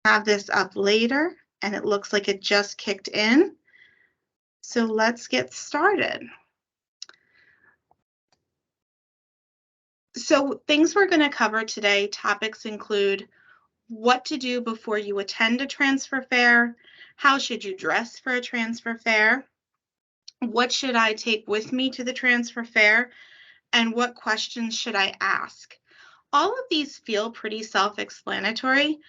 Have this up later, and it looks like it just kicked in. So let's get started. So things we're going to cover today, topics include what to do before you attend a transfer fair, how should you dress for a transfer fair, what should I take with me to the transfer fair, and what questions should I ask. All of these feel pretty self-explanatory,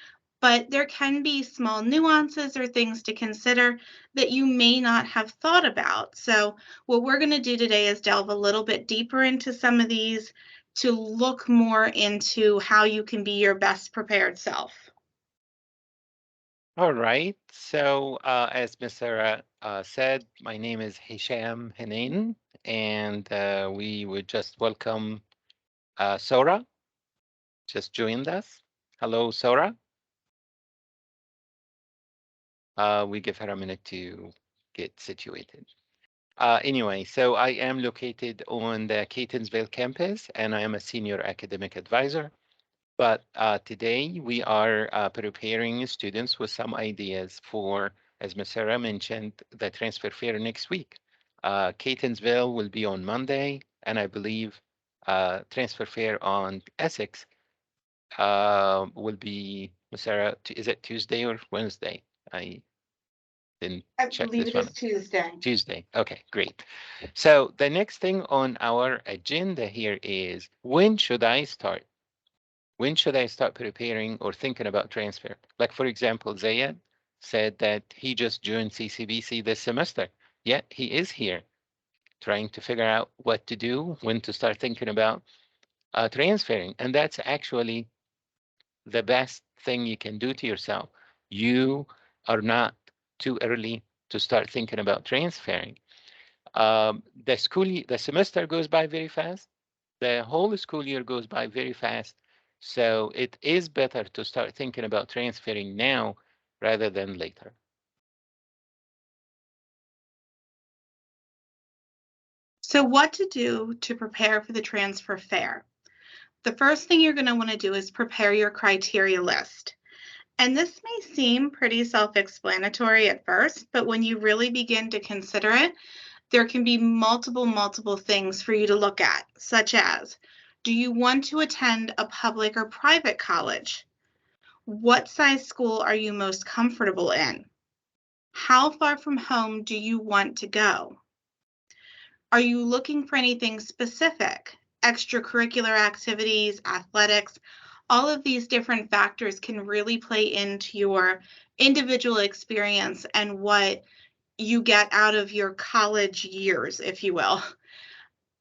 but there can be small nuances or things to consider that you may not have thought about. So what we're going to do today is delve a little bit deeper into some of these to look more into how you can be your best prepared self. All right. So, as Ms. Sarah said, my name is Hisham Hanain, and we would just welcome Sora, just joined us. Hello, Sora. We give her a minute to get situated. Anyway, so I am located on the Catonsville campus, and I am a senior academic advisor. But today we are preparing students with some ideas for, as Ms. Sarah mentioned, the transfer fair next week. Catonsville will be on Monday, and I believe transfer fair on Essex will be, Ms. Sarah, is it Tuesday or Wednesday? I didn't I check believe this it one. is Tuesday. Tuesday. Okay, great. So the next thing on our agenda here is when should I start? When should I start preparing or thinking about transfer? Like, for example, Zayed said that he just joined CCBC this semester, yet he is here trying to figure out what to do, when to start thinking about transferring. And that's actually the best thing you can do to yourself. You are not too early to start thinking about transferring. The semester goes by very fast. The whole school year goes by very fast. So it is better to start thinking about transferring now rather than later. So what to do to prepare for the transfer fair? The first thing you're going to want to do is prepare your criteria list. And this may seem pretty self-explanatory at first, but when you really begin to consider it, there can be multiple things for you to look at, such as, do you want to attend a public or private college? What size school are you most comfortable in? How far from home do you want to go? Are you looking for anything specific? Extracurricular activities, athletics, all of these different factors can really play into your individual experience and what you get out of your college years, if you will.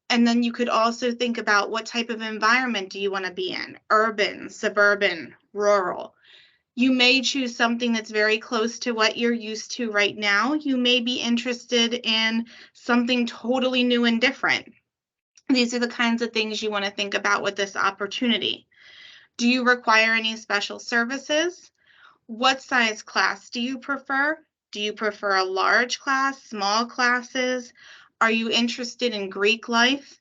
And then you could also think about what type of environment do you want to be in? Urban, suburban, rural. You may choose something that's very close to what you're used to right now. You may be interested in something totally new and different. These are the kinds of things you want to think about with this opportunity. Do you require any special services? What size class do you prefer? Do you prefer a large class, small classes? Are you interested in Greek life?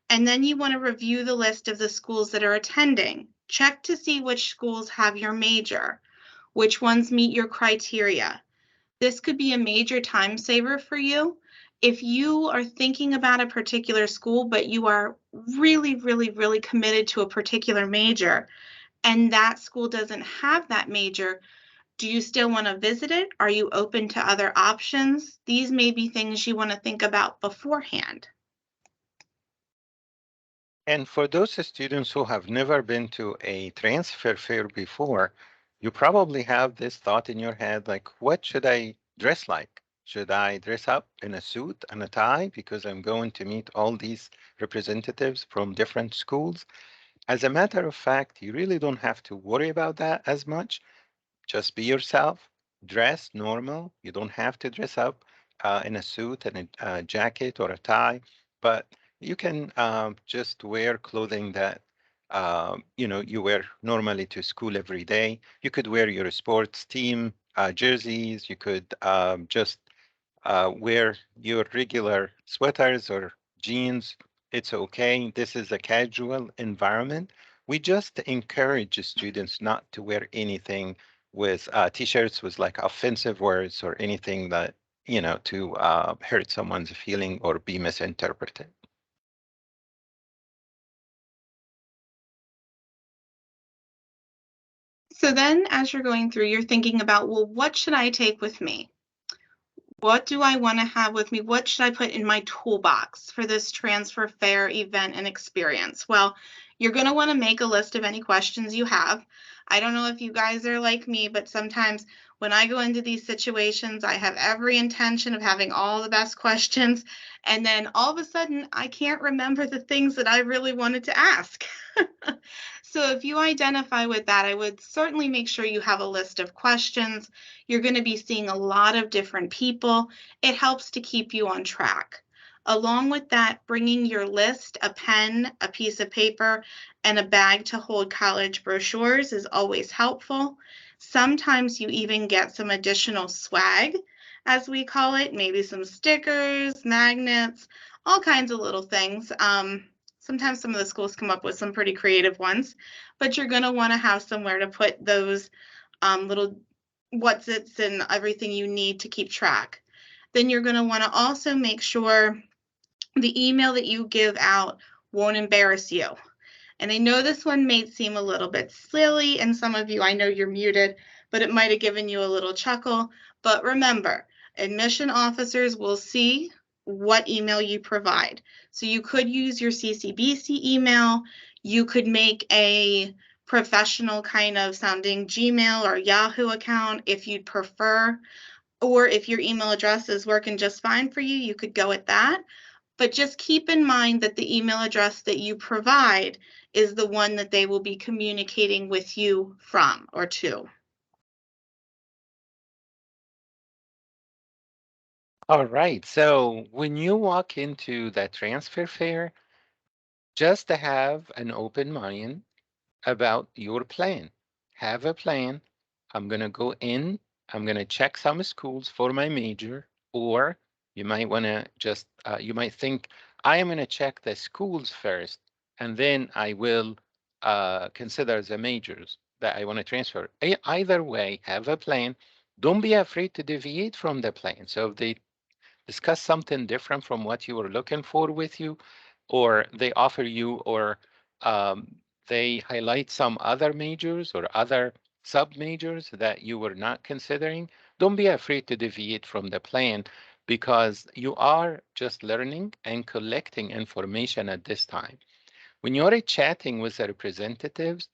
And then you want to review the list of the schools that are attending. Check to see which schools have your major, which ones meet your criteria. This could be a major time saver for you. If you are thinking about a particular school, but you are really committed to a particular major, and that school doesn't have that major, do you still want to visit it? Are you open to other options? These may be things you want to think about beforehand. And for those students who have never been to a transfer fair before, you probably have this thought in your head like, what should I dress like? Should I dress up in a suit and a tie because I'm going to meet all these representatives from different schools? As a matter of fact, you really don't have to worry about that as much. Just be yourself, dress normal. You don't have to dress up in a suit and a jacket or a tie, but you can just wear clothing that you wear normally to school every day. You could wear your sports team jerseys. You could just wear your regular sweaters or jeans. It's okay. This is a casual environment. We just encourage students not to wear anything with t-shirts with like offensive words or anything that, to hurt someone's feeling or be misinterpreted. So then as you're going through, you're thinking about, well, what should I take with me? What do I want to have with me? What should I put in my toolbox for this transfer fair event and experience? Well, you're going to want to make a list of any questions you have. I don't know if you guys are like me, but sometimes when I go into these situations, I have every intention of having all the best questions. And then all of a sudden, I can't remember the things that I really wanted to ask. So if you identify with that, I would certainly make sure you have a list of questions. You're going to be seeing a lot of different people. It helps to keep you on track. Along with that, bringing your list, a pen, a piece of paper, and a bag to hold college brochures is always helpful. Sometimes you even get some additional swag, as we call it, maybe some stickers, magnets, all kinds of little things. Sometimes some of the schools come up with some pretty creative ones, but you're going to want to have somewhere to put those little what's it's and everything you need to keep track. Then you're going to want to also make sure the email that you give out won't embarrass you. And I know this one may seem a little bit silly, and some of you, I know you're muted, but it might have given you a little chuckle. But remember, admission officers will see what email you provide. So you could use your CCBC email. You could make a professional kind of sounding Gmail or Yahoo account if you'd prefer. Or if your email address is working just fine for you, you could go with that. But just keep in mind that the email address that you provide is the one that they will be communicating with you from or to. All right. So when you walk into that transfer fair, just to have an open mind about your plan. Have a plan. I'm going to go in, I'm going to check some schools for my major, or you might want to just, you might think, I am going to check the schools first, and then I will consider the majors that I want to transfer. Either way, have a plan. Don't be afraid to deviate from the plan. So if they discuss something different from what you were looking for with you, or they offer you, or um, they highlight some other majors or other sub majors that you were not considering, don't be afraid to deviate from the plan, because you are just learning and collecting information at this time. When you're chatting with the representatives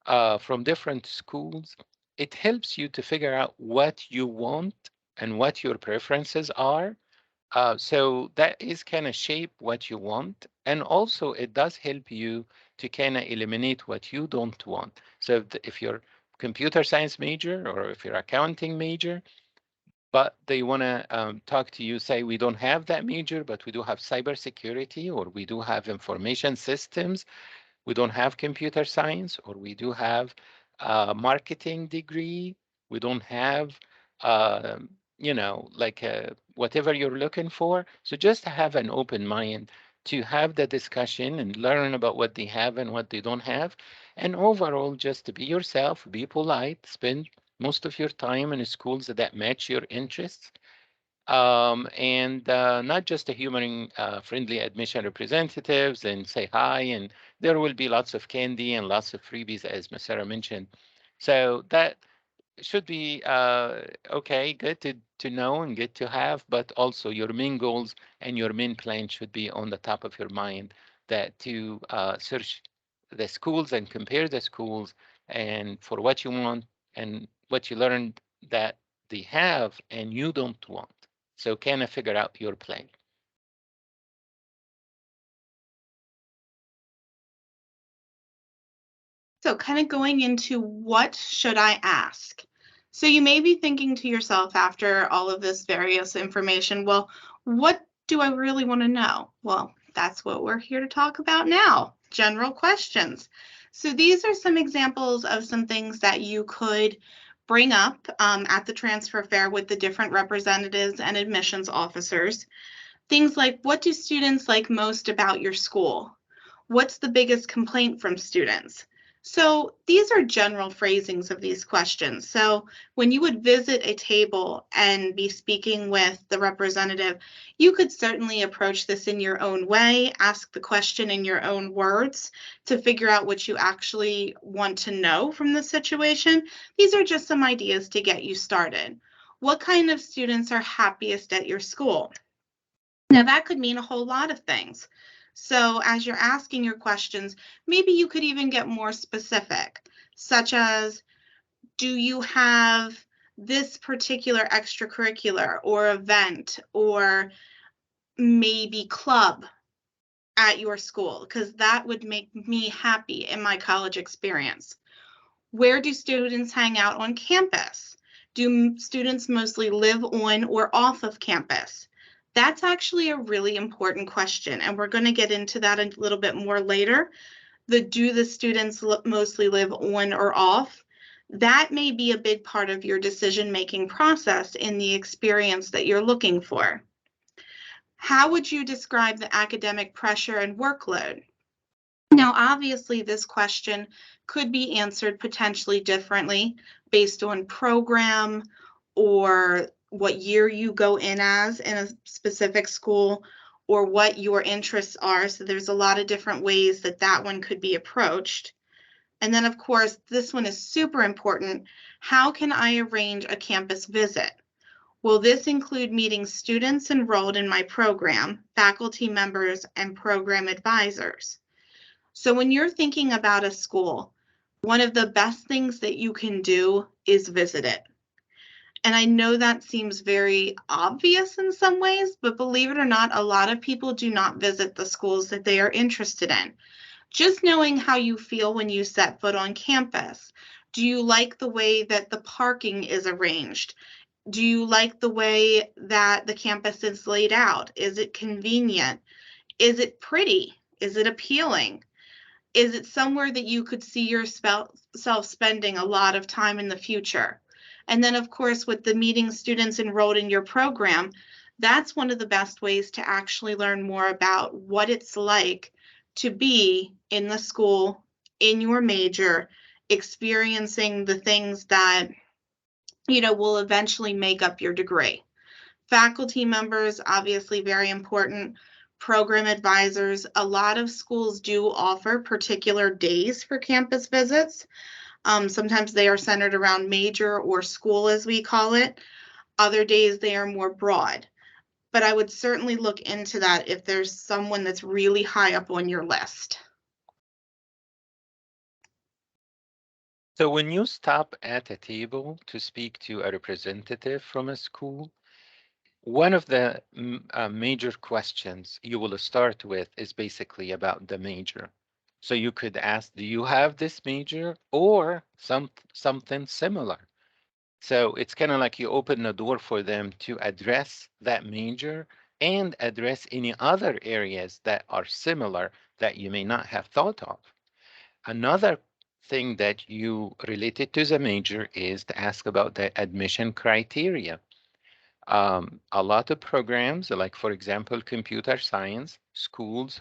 from different schools, it helps you to figure out what you want and what your preferences are, so that is kind of shape what you want. And also it does help you to kind of eliminate what you don't want. So if you're computer science major or if you're accounting major, but they want to talk to you, say, we don't have that major, but we do have cybersecurity, or we do have information systems, we don't have computer science, or we do have a marketing degree, we don't have uh, like whatever you're looking for. So just have an open mind to have the discussion and learn about what they have and what they don't have. And overall, just to be yourself, be polite, spend most of your time in schools that match your interests, and not just a humoring friendly admission representatives and say hi, and there will be lots of candy and lots of freebies, as Ms. Sarah mentioned. So that should be okay, good to know and good to have, but also your main goals and your main plan should be on the top of your mind, that to search the schools and compare the schools and for what you want and what you learned that they have and you don't want. So kind of figure out your plan. So kind of going into what should I ask? So you may be thinking to yourself after all of this various information, well, what do I really want to know? Well, that's what we're here to talk about now, general questions. So these are some examples of some things that you could bring up at the transfer fair with the different representatives and admissions officers. Things like, what do students like most about your school? What's the biggest complaint from students? So these are general phrasings of these questions. So when you would visit a table and be speaking with the representative, you could certainly approach this in your own way, ask the question in your own words to figure out what you actually want to know from the situation. These are just some ideas to get you started. What kind of students are happiest at your school? Now, that could mean a whole lot of things. So, as you're asking your questions, maybe you could even get more specific, such as, do you have this particular extracurricular or event or maybe club at your school? Because that would make me happy in my college experience. Where do students hang out on campus? Do students mostly live on or off of campus? That's actually a really important question, and we're going to get into that a little bit more later. Do the students mostly live on or off? That may be a big part of your decision-making process in the experience that you're looking for. How would you describe the academic pressure and workload? Now, obviously, this question could be answered potentially differently based on program or what year you go in as in a specific school or what your interests are. So there's a lot of different ways that that one could be approached. And then, of course, this one is super important. How can I arrange a campus visit? Will this include meeting students enrolled in my program, faculty members, and program advisors? So when you're thinking about a school, one of the best things that you can do is visit it. And I know that seems very obvious in some ways, but believe it or not, a lot of people do not visit the schools that they are interested in. Just knowing how you feel when you set foot on campus. Do you like the way that the parking is arranged? Do you like the way that the campus is laid out? Is it convenient? Is it pretty? Is it appealing? Is it somewhere that you could see yourself spending a lot of time in the future? And then, of course, with the meeting students enrolled in your program, that's one of the best ways to actually learn more about what it's like to be in the school, in your major, experiencing the things that, will eventually make up your degree. Faculty members, obviously very important. Program advisors, a lot of schools do offer particular days for campus visits. Sometimes they are centered around major or school, as we call it. Other days they are more broad. But I would certainly look into that if there's someone that's really high up on your list. So when you stop at a table to speak to a representative from a school, one of the major questions you will start with is basically about the major. So you could ask, do you have this major or something similar? So it's kind of like you open the door for them to address that major and address any other areas that are similar that you may not have thought of. Another thing that you related to the major is to ask about the admission criteria. A lot of programs, like for example, computer science schools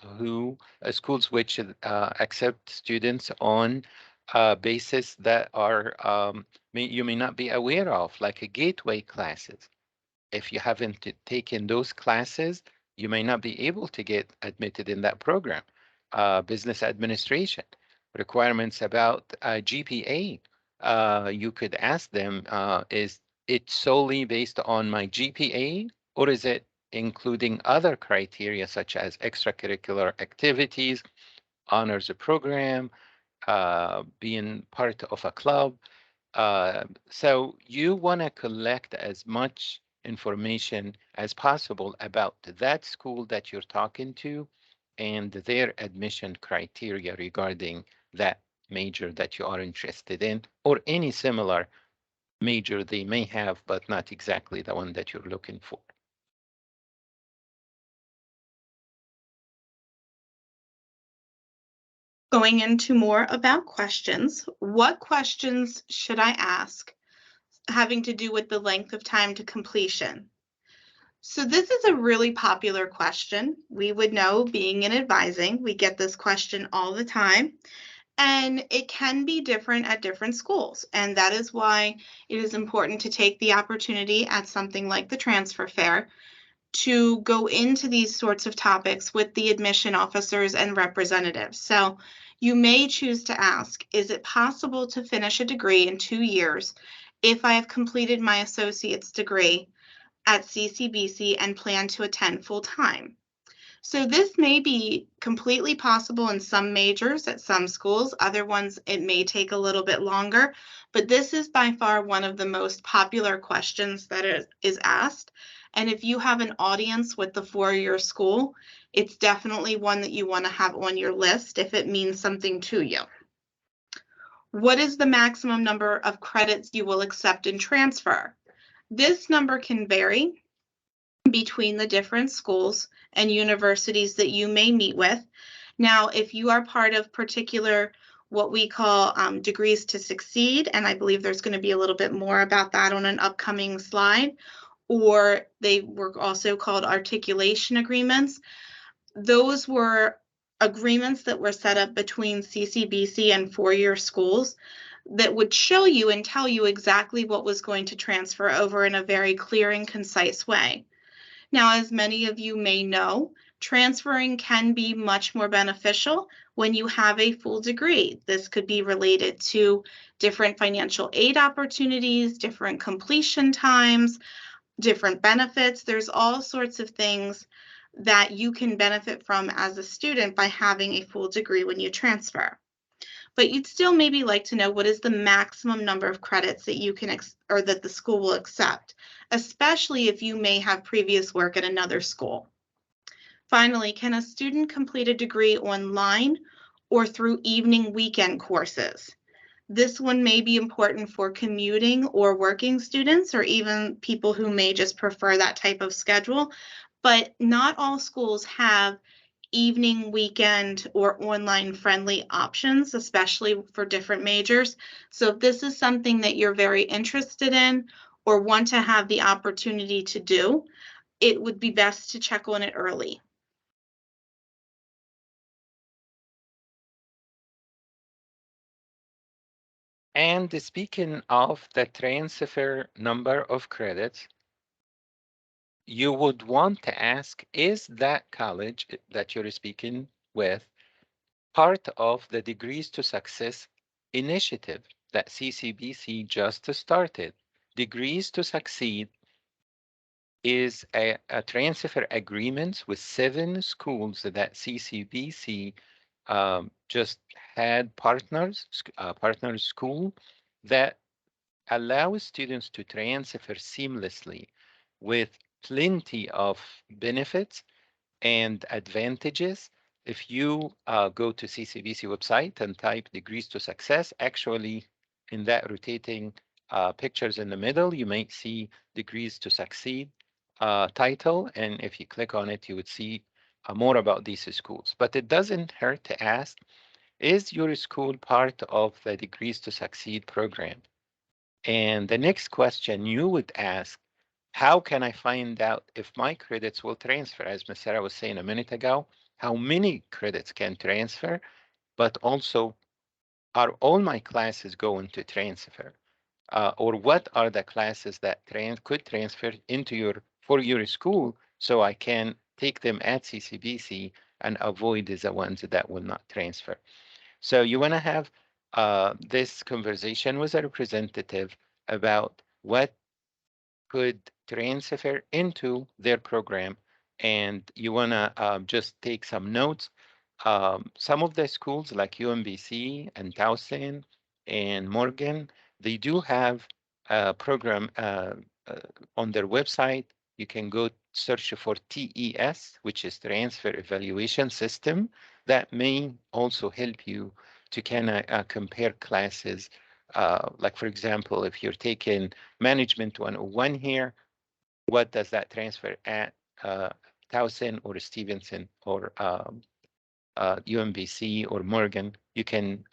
which accept students on basis that are you may not be aware of, like a gateway classes. If you haven't taken those classes, you may not be able to get admitted in that program. Business administration requirements about GPA. You could ask them, is it solely based on my GPA, or is it including other criteria such as extracurricular activities, honors program, being part of a club? So you want to collect as much information as possible about that school that you're talking to and their admission criteria regarding that major that you are interested in, or any similar major they may have, but not exactly the one that you're looking for. Going into more about questions, what questions should I ask having to do with the length of time to completion? So this is a really popular question. We would know, being in advising, we get this question all the time. And it can be different at different schools. And that is why it is important to take the opportunity at something like the transfer fair to go into these sorts of topics with the admission officers and representatives. So you may choose to ask, is it possible to finish a degree in 2 years if I have completed my associate's degree at CCBC and plan to attend full time? So this may be completely possible in some majors at some schools. Other ones, it may take a little bit longer, but this is by far one of the most popular questions that is asked. And if you have an audience with the four-year school, it's definitely one that you want to have on your list if it means something to you. What is the maximum number of credits you will accept and transfer? This number can vary between the different schools and universities that you may meet with. Now, if you are part of particular what we call degrees to succeed, and I believe there's going to be a little bit more about that on an upcoming slide, or they were also called articulation agreements. Those were agreements that were set up between CCBC and four-year schools that would show you and tell you exactly what was going to transfer over in a very clear and concise way. Now, as many of you may know, transferring can be much more beneficial when you have a full degree. This could be related to different financial aid opportunities, different completion times, different benefits. There's all sorts of things that you can benefit from as a student by having a full degree when you transfer. But you'd still maybe like to know what is the maximum number of credits that you can or that the school will accept, especially if you may have previous work at another school. Finally, can a student complete a degree online or through evening weekend courses? This one may be important for commuting or working students, or even people who may just prefer that type of schedule. But not all schools have evening, weekend, or online friendly options, especially for different majors. So if this is something that you're very interested in or want to have the opportunity to do, it would be best to check on it early. And speaking of the transfer number of credits, you would want to ask, is that college that you're speaking with part of the Degrees to Success initiative that CCBC just started? Degrees to Succeed is a transfer agreement with 7 schools that CCBC just had partner school that allows students to transfer seamlessly with plenty of benefits and advantages. If you go to CCBC website and type Degrees to Success, actually in that rotating pictures in the middle, you might see Degrees to Succeed title. And if you click on it, you would see more about these schools. But it doesn't hurt to ask, is your school part of the Degrees to Succeed program? And the next question you would ask, how can I find out if my credits will transfer? As Ms. Sarah was saying a minute ago, how many credits can transfer, but also are all my classes going to transfer? Or what are the classes that could transfer into your school so I can take them at CCBC and avoid the ones that will not transfer? So you want to have this conversation with a representative about what could transfer into their program, and you want to just take some notes. Some of the schools like UMBC and Towson and Morgan, they do have a program on their website. You can go search for TES, which is Transfer Evaluation System. That may also help you to kind of compare classes. Like, for example, if you're taking Management 101 here, what does that transfer at Towson or Stevenson or UMBC or Morgan? You can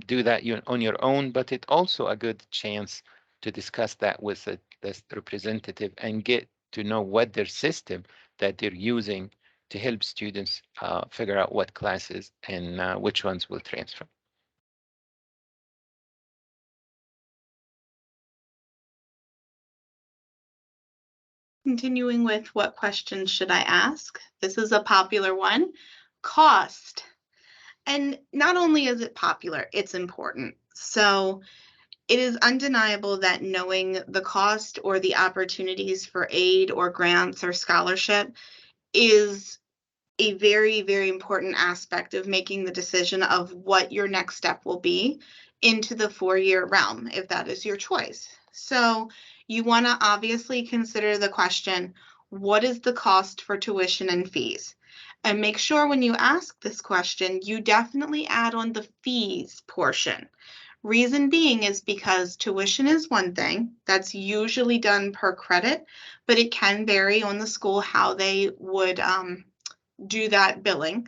do that on your own, but it's also a good chance to discuss that with the representative and get to know what their system that they're using to help students figure out what classes and which ones will transfer. Continuing with what questions should I ask? This is a popular one. Cost. And not only is it popular, it's important. So it is undeniable that knowing the cost or the opportunities for aid or grants or scholarship is a very, very important aspect of making the decision of what your next step will be into the 4-year realm, if that is your choice. So you want to obviously consider the question, what is the cost for tuition and fees? And make sure when you ask this question, you definitely add on the fees portion. Reason being is because tuition is one thing that's usually done per credit, but it can vary on the school how they would do that billing.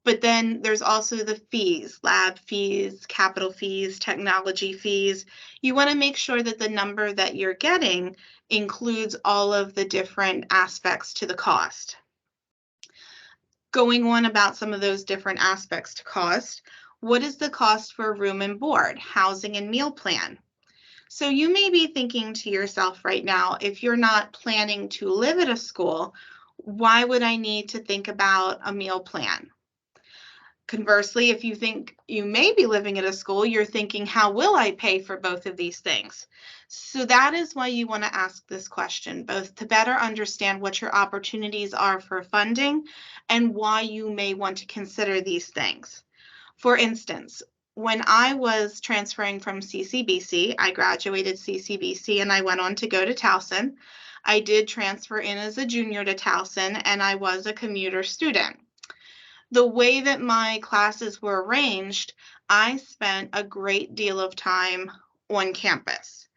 But then there's also the fees, lab fees, capital fees, technology fees. You want to make sure that the number that you're getting includes all of the different aspects to the cost. Going on about some of those different aspects to cost, what is the cost for room and board, housing and meal plan? So you may be thinking to yourself right now, if you're not planning to live at a school, why would I need to think about a meal plan? Conversely, if you think you may be living at a school, you're thinking, how will I pay for both of these things? So that is why you want to ask this question, both to better understand what your opportunities are for funding and why you may want to consider these things. For instance, when I was transferring from CCBC, I graduated CCBC and I went on to go to Towson. I did transfer in as a junior to Towson and I was a commuter student. The way that my classes were arranged, I spent a great deal of time on campus.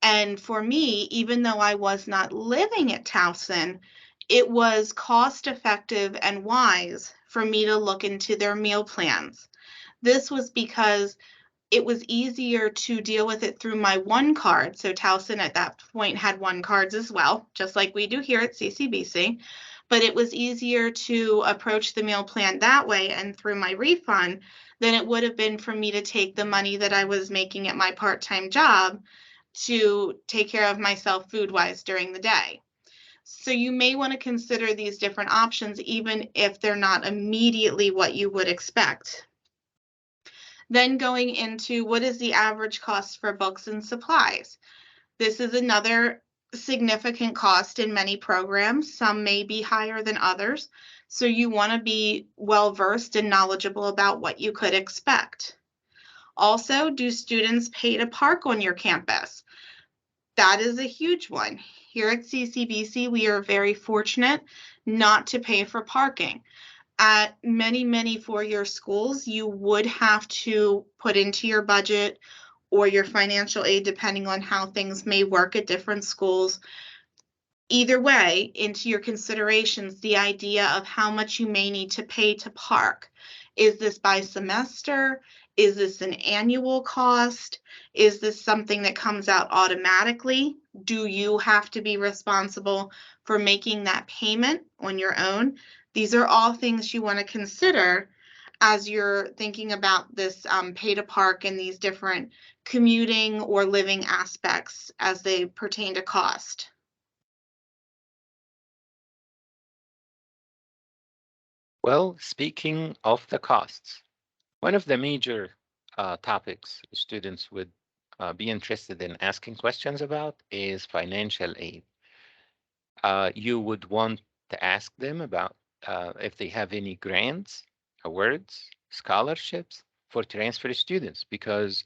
And for me, even though I was not living at Towson, it was cost effective and wise for me to look into their meal plans. This was because it was easier to deal with it through my one card. So Towson at that point had one cards as well, just like we do here at CCBC. But it was easier to approach the meal plan that way and through my refund than it would have been for me to take the money that I was making at my part-time job to take care of myself food-wise during the day. So you may want to consider these different options, even if they're not immediately what you would expect. Then going into what is the average cost for books and supplies? This is another significant cost in many programs. Some may be higher than others. So you want to be well versed and knowledgeable about what you could expect. Also, do students pay to park on your campus? That is a huge one. Here at CCBC, we are very fortunate not to pay for parking. At many, many 4-year schools, you would have to put into your budget or your financial aid, depending on how things may work at different schools. Either way, into your considerations, the idea of how much you may need to pay to park. Is this by semester? Is this an annual cost? Is this something that comes out automatically? Do you have to be responsible for making that payment on your own? These are all things you want to consider as you're thinking about this pay to park and these different commuting or living aspects as they pertain to cost. Well, speaking of the costs, one of the major topics students would be interested in asking questions about is financial aid. You would want to ask them about if they have any grants, awards, scholarships for transfer students, because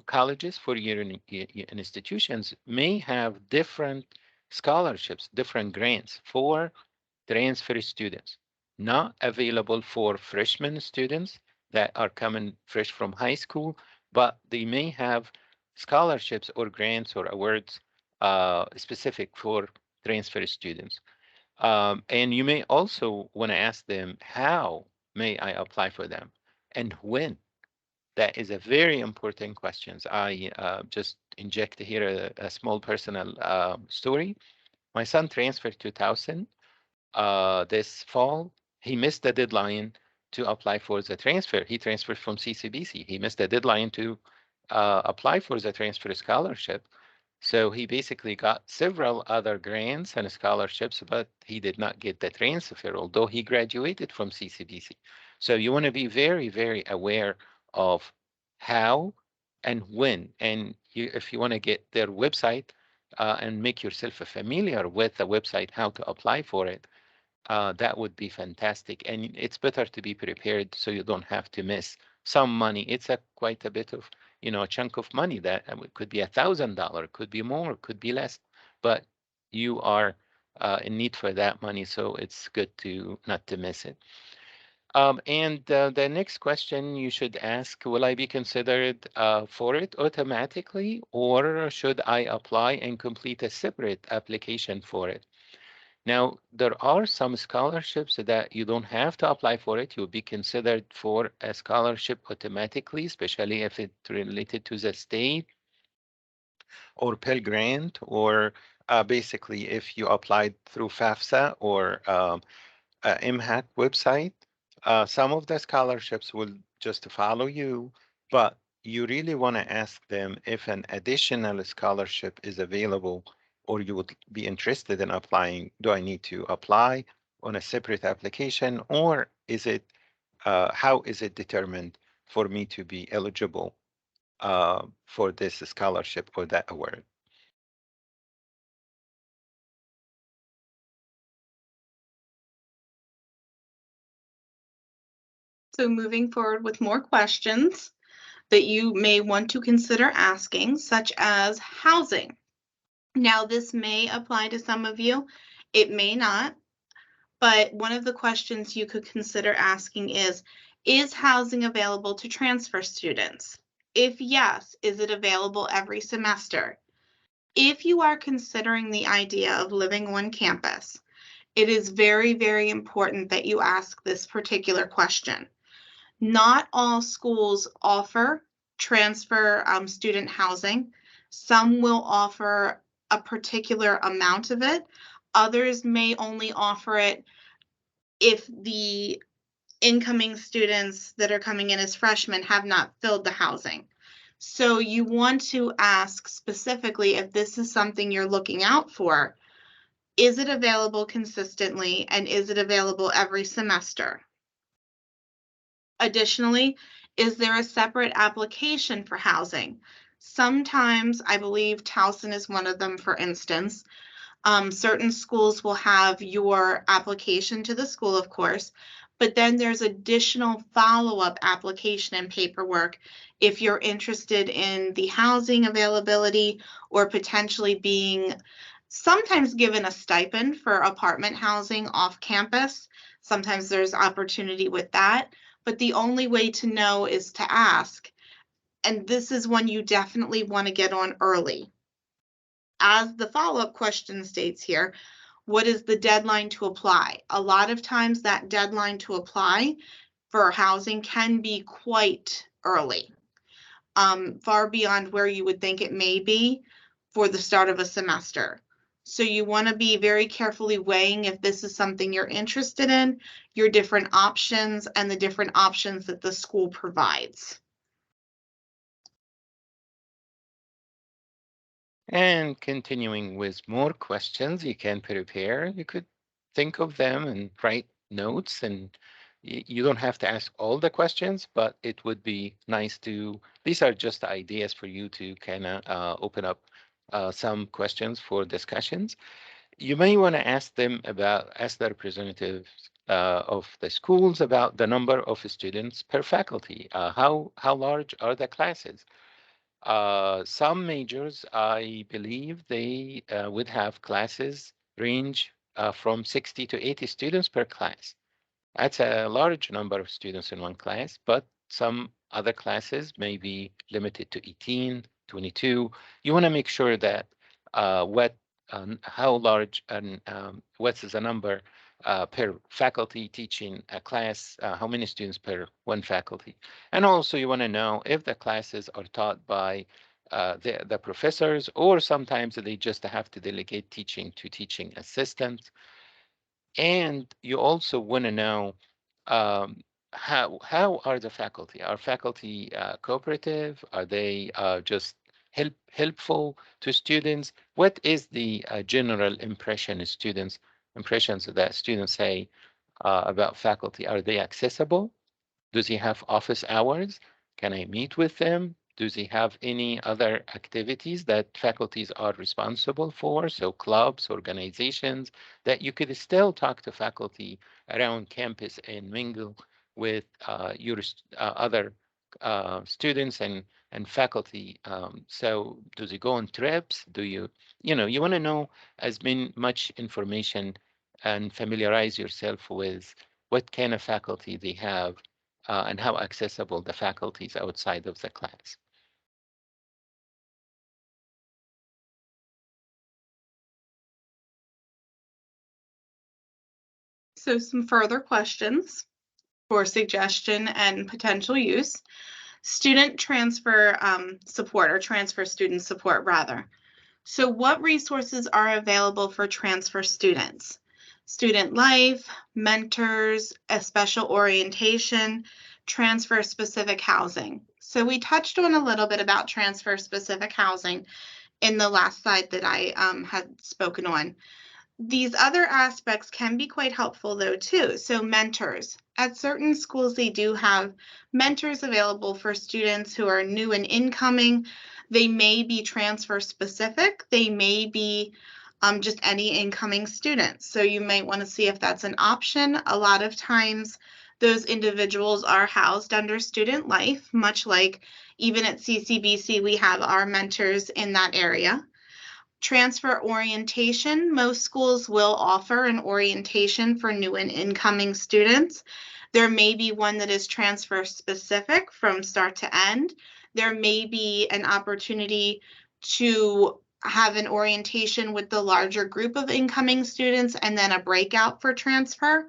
colleges, four-year institutions may have different scholarships, different grants for transfer students, not available for freshman students that are coming fresh from high school, but they may have scholarships or grants or awards specific for transfer students. And you may also want to ask them, how may I apply for them and when? That is a very important question. I just inject here a small personal story. My son transferred to Towson this fall. He missed the deadline to apply for the transfer. He transferred from CCBC. He missed the deadline to apply for the transfer scholarship. So he basically got several other grants and scholarships, but he did not get the transfer, although he graduated from CCBC. So you want to be very, very aware of how and when. And if you want to get their website and make yourself familiar with the website, how to apply for it, that would be fantastic. And it's better to be prepared so you don't have to miss some money. It's a quite a bit of, a chunk of money that it could be $1,000, could be more, could be less, but you are in need for that money. So it's good to not to miss it. And the next question you should ask, will I be considered for it automatically, or should I apply and complete a separate application for it? Now, there are some scholarships that you don't have to apply for it. You'll be considered for a scholarship automatically, especially if it's related to the state or Pell Grant, or basically if you applied through FAFSA or MHAC website. Some of the scholarships will just follow you, but you really want to ask them if an additional scholarship is available or you would be interested in applying. Do I need to apply on a separate application, or how is it determined for me to be eligible for this scholarship or that award? So moving forward with more questions that you may want to consider asking, such as housing. Now, this may apply to some of you, it may not, but one of the questions you could consider asking is housing available to transfer students? If yes, is it available every semester? If you are considering the idea of living on campus, it is very, very important that you ask this particular question. Not all schools offer transfer student housing. Some will offer a particular amount of it. Others may only offer it if the incoming students that are coming in as freshmen have not filled the housing. So you want to ask specifically if this is something you're looking out for. Is it available consistently, and is it available every semester? Additionally, is there a separate application for housing? Sometimes, I believe Towson is one of them, for instance. Certain schools will have your application to the school, of course, but then there's additional follow-up application and paperwork if you're interested in the housing availability or potentially being sometimes given a stipend for apartment housing off campus. Sometimes there's opportunity with that, but the only way to know is to ask. And this is one you definitely want to get on early. As the follow-up question states here, what is the deadline to apply? A lot of times that deadline to apply for housing can be quite early, far beyond where you would think it may be for the start of a semester. So you want to be very carefully weighing if this is something you're interested in, your different options, and the different options that the school provides. And continuing with more questions, you can prepare. You could think of them and write notes, and you don't have to ask all the questions, but it would be nice to. These are just ideas for you to kind of open up some questions for discussions. You may want to ask the representatives of the schools about the number of students per faculty. How large are the classes? Some majors, I believe they would have classes range from 60 to 80 students per class. That's a large number of students in one class, but some other classes may be limited to 18, 22. You want to make sure that how large and what is the number per faculty teaching a class, how many students per one faculty. And also you want to know if the classes are taught by the professors, or sometimes they just have to delegate teaching to teaching assistants. And you also want to know how are the faculty? Are faculty cooperative? Are they just helpful to students? What is the general impressions that students say about faculty? Are they accessible? Does he have office hours? Can I meet with them? Does he have any other activities that faculties are responsible for? So clubs, organizations, that you could still talk to faculty around campus and mingle with your other students and faculty. So does he go on trips? Do you, you want to know as much information and familiarize yourself with what kind of faculty they have and how accessible the faculty is outside of the class. So some further questions for suggestion and potential use. Student transfer support, or transfer student support rather. So what resources are available for transfer students? Student life, mentors, a special orientation, transfer specific housing. So we touched on a little bit about transfer specific housing in the last slide that I had spoken on. These other aspects can be quite helpful though too. So mentors. At certain schools, they do have mentors available for students who are new and incoming. They may be transfer specific. They may be just any incoming students. So you might want to see if that's an option. A lot of times those individuals are housed under student life, much like even at CCBC, we have our mentors in that area. Transfer orientation. Most schools will offer an orientation for new and incoming students. There may be one that is transfer specific from start to end. There may be an opportunity to have an orientation with the larger group of incoming students and then a breakout for transfer.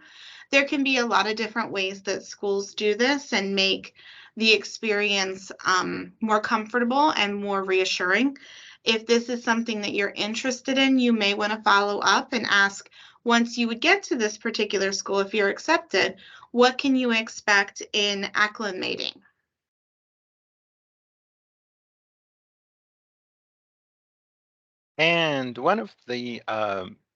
There can be a lot of different ways that schools do this and make the experience more comfortable and more reassuring. If this is something that you're interested in, you may want to follow up and ask, once you would get to this particular school, if you're accepted, what can you expect in acclimating? And one of the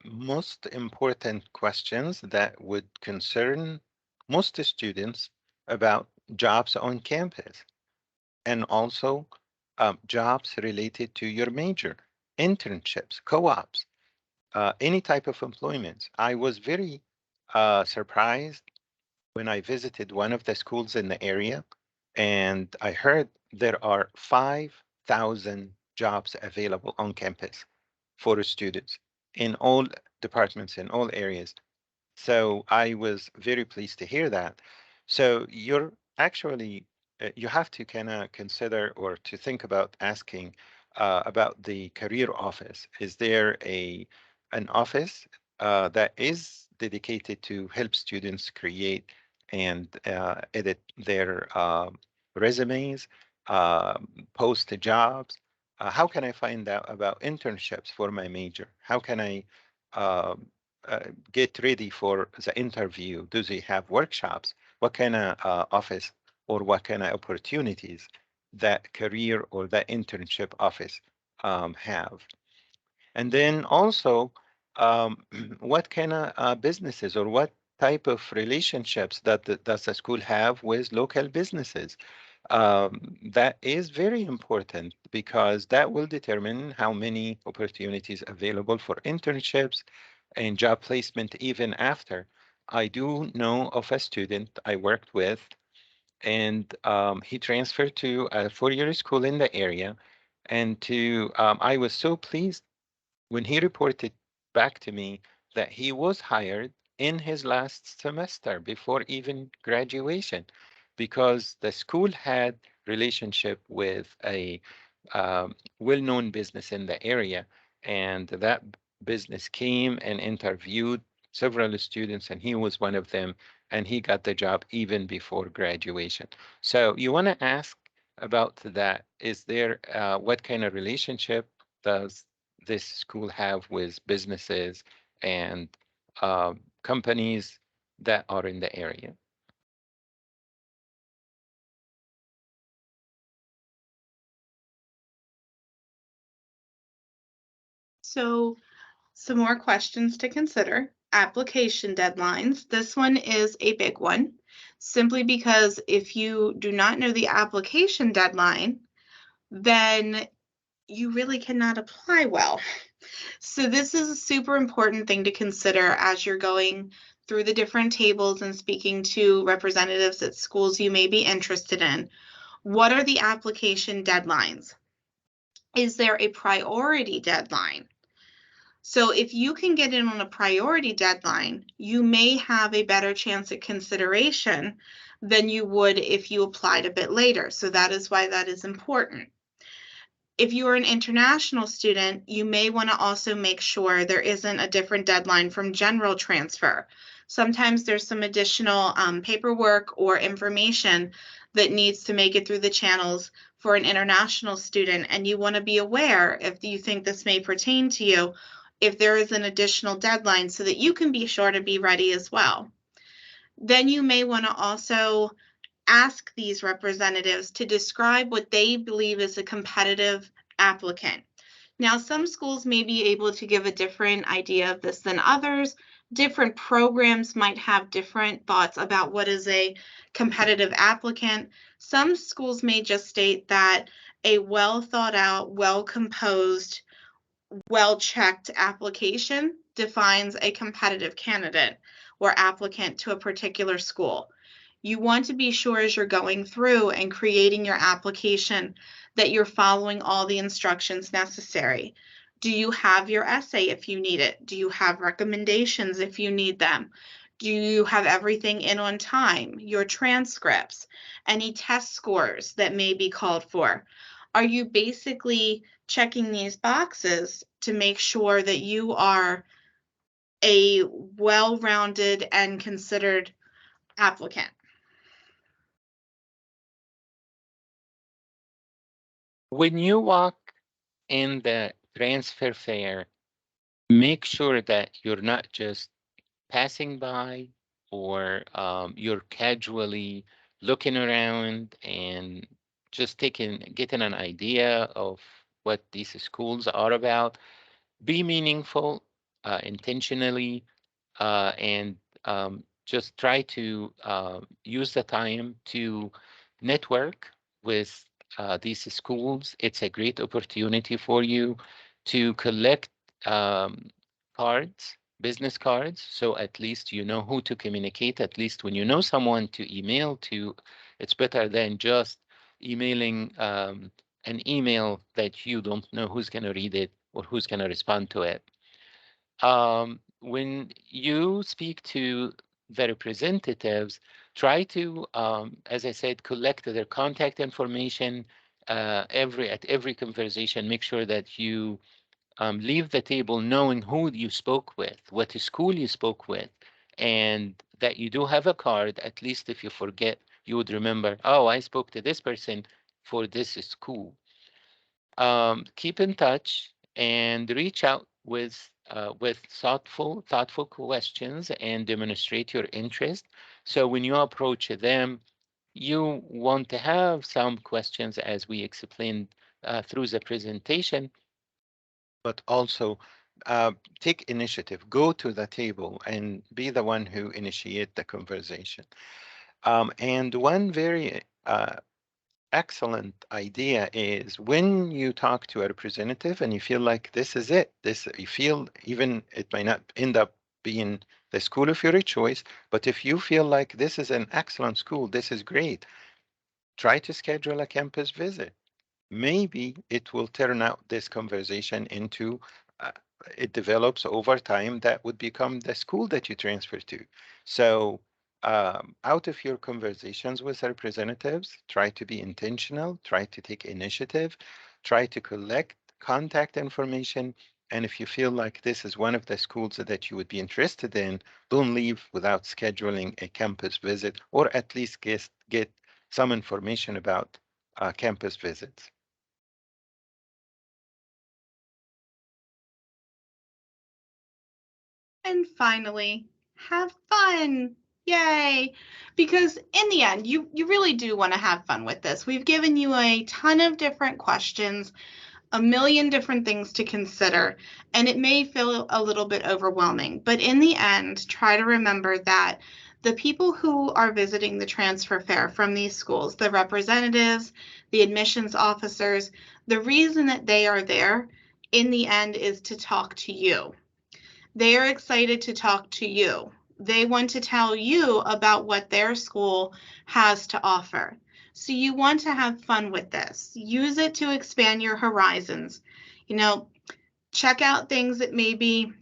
most important questions that would concern most students about jobs on campus, and also jobs related to your major, internships, co-ops, any type of employment. I was very surprised when I visited one of the schools in the area, and I heard there are 5,000 jobs available on campus for students in all departments, in all areas. So I was very pleased to hear that. So you're actually, you have to kind of consider or to think about asking about the career office. Is there an office that is dedicated to help students create and edit their resumes, uh, post jobs? How can I find out about internships for my major? How can I um, get ready for the interview? Do they have workshops? What kind of office or what kind of opportunities that career or that internship office have? And then also, what kind of businesses or what type of relationships does the school have with local businesses? That is very important because that will determine how many opportunities available for internships and job placement even after. I do know of a student I worked with, and he transferred to a four-year school in the area. And I was so pleased when he reported back to me that he was hired in his last semester before even graduation because the school had relationship with a well-known business in the area, and that business came and interviewed several students, and he was one of them, and he got the job even before graduation. So you want to ask about that. Is there what kind of relationship does this school have with businesses and companies that are in the area? So some more questions to consider. Application deadlines. This one is a big one, simply because if you do not know the application deadline, then you really cannot apply well. So this is a super important thing to consider as you're going through the different tables and speaking to representatives at schools you may be interested in. What are the application deadlines? Is there a priority deadline? So if you can get in on a priority deadline, you may have a better chance at consideration than you would if you applied a bit later. So that is why that is important. If you are an international student, you may want to also make sure there isn't a different deadline from general transfer. Sometimes there's some additional paperwork or information that needs to make it through the channels for an international student, and you want to be aware if you think this may pertain to you, if there is an additional deadline so that you can be sure to be ready as well. Then you may want to also ask these representatives to describe what they believe is a competitive applicant. Now, some schools may be able to give a different idea of this than others. Different programs might have different thoughts about what is a competitive applicant. Some schools may just state that a well thought out, well composed, well checked application defines a competitive candidate or applicant to a particular school. You want to be sure as you're going through and creating your application that you're following all the instructions necessary. Do you have your essay if you need it? Do you have recommendations if you need them? Do you have everything in on time? Your transcripts, any test scores that may be called for? Are you basically checking these boxes to make sure that you are a well-rounded and considered applicant? When you walk in the transfer fair, make sure that you're not just passing by or you're casually looking around and just getting an idea of what these schools are about. Be meaningful, intentionally, and just try to use the time to network with these schools. It's a great opportunity for you to collect um, cards, business cards, so at least you know who to communicate. At least when you know someone to email to, it's better than just emailing an email that you don't know who's going to read it or who's going to respond to it. When you speak to the representatives, try to, as I said, collect their contact information at every conversation. Make sure that you leave the table knowing who you spoke with, what school you spoke with, and that you do have a card. At least if you forget, you would remember, oh, I spoke to this person for this school. Keep in touch and reach out with thoughtful questions and demonstrate your interest. So when you approach them, you want to have some questions as we explained through the presentation. But also uh, take initiative, go to the table and be the one who initiate the conversation. And one very excellent idea is when you talk to a representative and you feel like this is it, this you feel even it might not end up being the school of your choice, but if you feel like this is an excellent school, this is great, try to schedule a campus visit. Maybe it will turn out this conversation into uh, it develops over time that would become the school that you transfer to. So out of your conversations with representatives, try to be intentional, try to take initiative, try to collect contact information. And if you feel like this is one of the schools that you would be interested in, don't leave without scheduling a campus visit or at least get some information about campus visits. And finally, have fun. Yay. Because in the end, you really do want to have fun with this. We've given you a ton of different questions. a million different things to consider, and it may feel a little bit overwhelming. But in the end, try to remember that the people who are visiting the transfer fair from these schools, the representatives, the admissions officers, the reason that they are there in the end is to talk to you. They are excited to talk to you. They want to tell you about what their school has to offer. So you want to have fun with this. Use it to expand your horizons. You know, check out things that maybe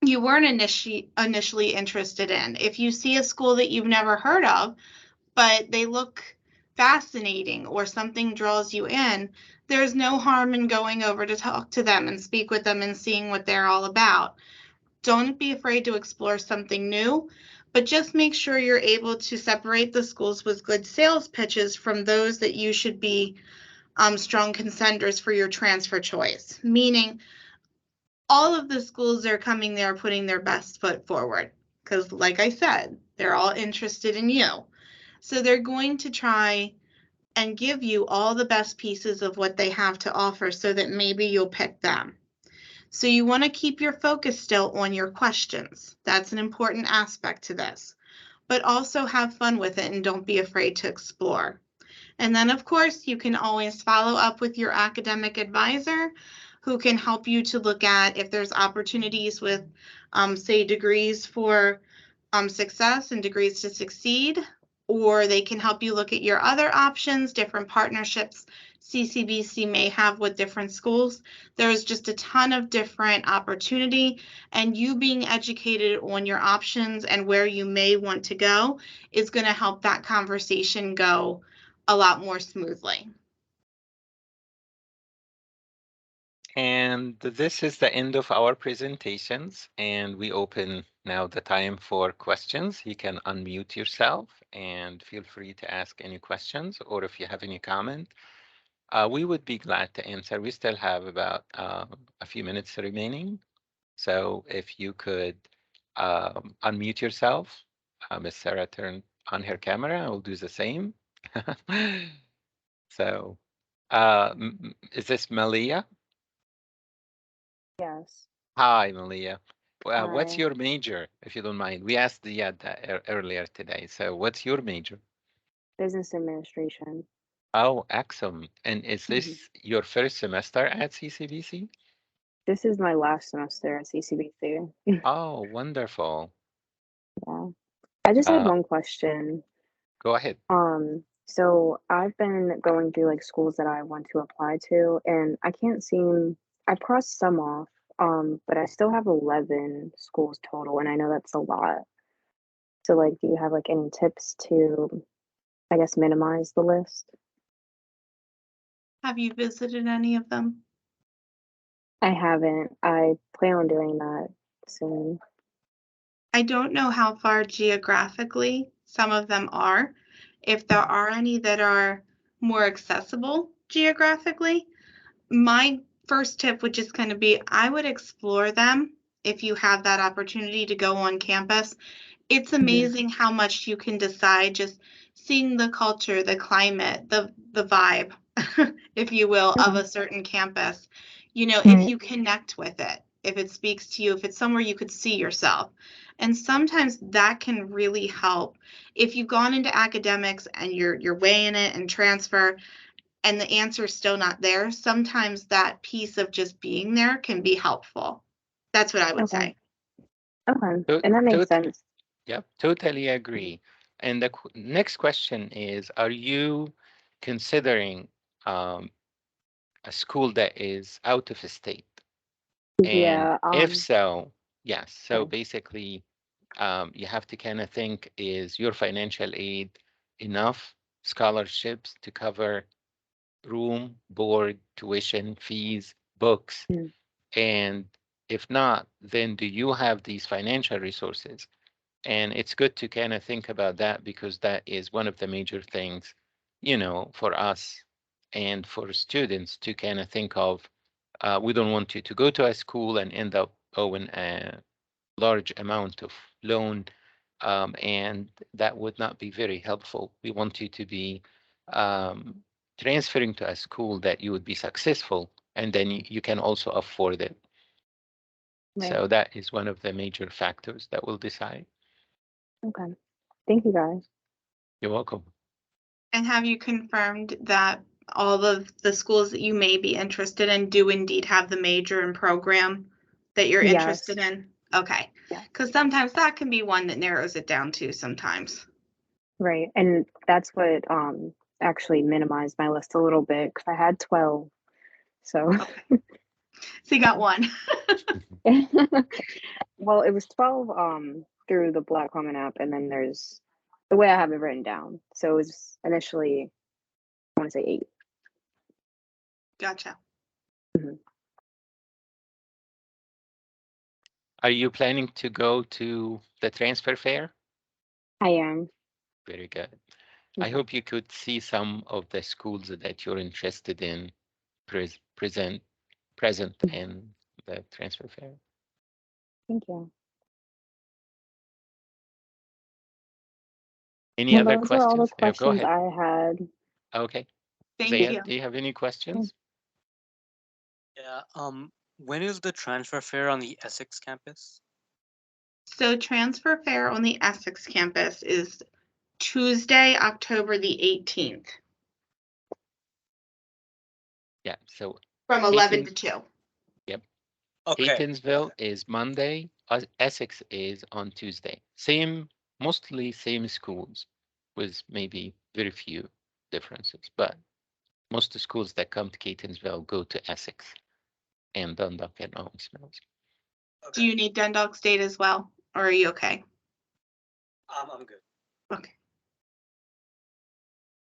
you weren't initially interested in. If you see a school that you've never heard of, but they look fascinating or something draws you in, there's no harm in going over to talk to them and speak with them and seeing what they're all about. Don't be afraid to explore something new, but just make sure you're able to separate the schools with good sales pitches from those that you should be strong contenders for your transfer choice. Meaning, all of the schools that are coming there are putting their best foot forward because, like I said, they're all interested in you. So they're going to try and give you all the best pieces of what they have to offer so that maybe you'll pick them. So you want to keep your focus still on your questions. That's an important aspect to this. But also have fun with it and don't be afraid to explore. And then, of course, you can always follow up with your academic advisor who can help you to look at if there's opportunities with, say, degrees for success and degrees to succeed, or they can help you look at your other options, different partnerships CCBC may have with different schools. There's just a ton of different opportunity, and you being educated on your options and where you may want to go is going to help that conversation go a lot more smoothly. And this is the end of our presentations, and we open now the time for questions. You can unmute yourself and feel free to ask any questions, or if you have any comment, we would be glad to answer. We still have about a few minutes remaining. So if you could unmute yourself, Ms. Sarah turned on her camera, I will do the same. So is this Malia? Yes. Hi, Malia. What's Hi. your major, if you don't mind? We asked that earlier today. So what's your major? Business administration. Oh, excellent. And is Mhm. this your first semester at CCBC? This is my last semester at CCBC. Oh, wonderful. Yeah. I just had Uh, one question. Go ahead. So I've been going through like schools that I want to apply to, and I've crossed some off, but I still have 11 schools total, and I know that's a lot. So like, do you have like any tips to, I guess, minimize the list? Have you visited any of them? I haven't. I plan on doing that soon. I don't know how far geographically some of them are. If there are any that are more accessible geographically, my first tip would just kind of be I would explore them if you have that opportunity to go on campus. It's amazing how much you can decide just seeing the culture, the climate, the vibe, if you will, of a certain campus. You know, if you connect with it, if it speaks to you, if it's somewhere you could see yourself. And sometimes that can really help. If you've gone into academics and you're weighing it and transfer and the answer is still not there, sometimes that piece of just being there can be helpful. That's what I would Okay. say. Okay. To- And that makes to- sense. Yep, totally agree. And the next question is, are you considering a school that is out of state? And Yeah. if so, yes. So Okay. basically, you have to kind of think, is your financial aid enough scholarships to cover room, board, tuition, fees, books? Mm. And if not, then do you have these financial resources? And it's good to kind of think about that because that is one of the major things, for us and for students to kind of think of. We don't want you to go to a school and end up owing a large amount of loan, and that would not be very helpful. We want you to be um, transferring to a school that you would be successful and then you can also afford it. Right. So that is one of the major factors that will decide. Okay. Thank you guys. You're welcome. And have you confirmed that all of the schools that you may be interested in do indeed have the major and program that you're Yes. interested in? Okay. Yeah. Because sometimes that can be one that narrows it down too sometimes. Right. And that's what actually minimized my list a little bit because I had 12. So Okay. So you got one. well, it was 12 through the Black Common app, and then there's the way I have it written down. So it was initially, I want to say 8. Gotcha. Are you planning to go to the transfer fair? I am. Very good. I Okay. hope you could see some of the schools that you're interested in present in the transfer fair. Thank you. Any Well, other those were all the questions? Yeah, go questions ahead. I had. Okay. Thank Zayed, you. do you have any questions? Yeah. When is the transfer fair on the Essex campus? So transfer fair on the Essex campus is Tuesday, October the 18th Yeah, so from 11 Peyton- to 2. Okay. Catonsville is Monday, Essex is on Tuesday. Mostly same schools with maybe very few differences, but most of the schools that come to Catonsville go to Essex and Dundalk and Owings Mills. Do you need Dundalk State as well, or are you okay? I'm good. Okay.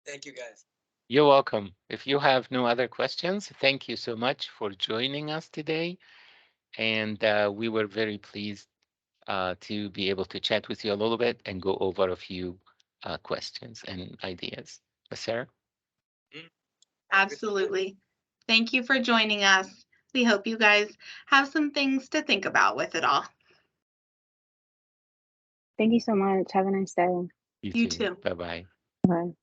Thank you, guys. You're welcome. If you have no other questions, thank you so much for joining us today. And we were very pleased to be able to chat with you a little bit and go over a few questions and ideas. Sarah? Absolutely. Thank you for joining us. We hope you guys have some things to think about with it all. Thank you so much. Have a nice day. You too. Bye-bye. Bye.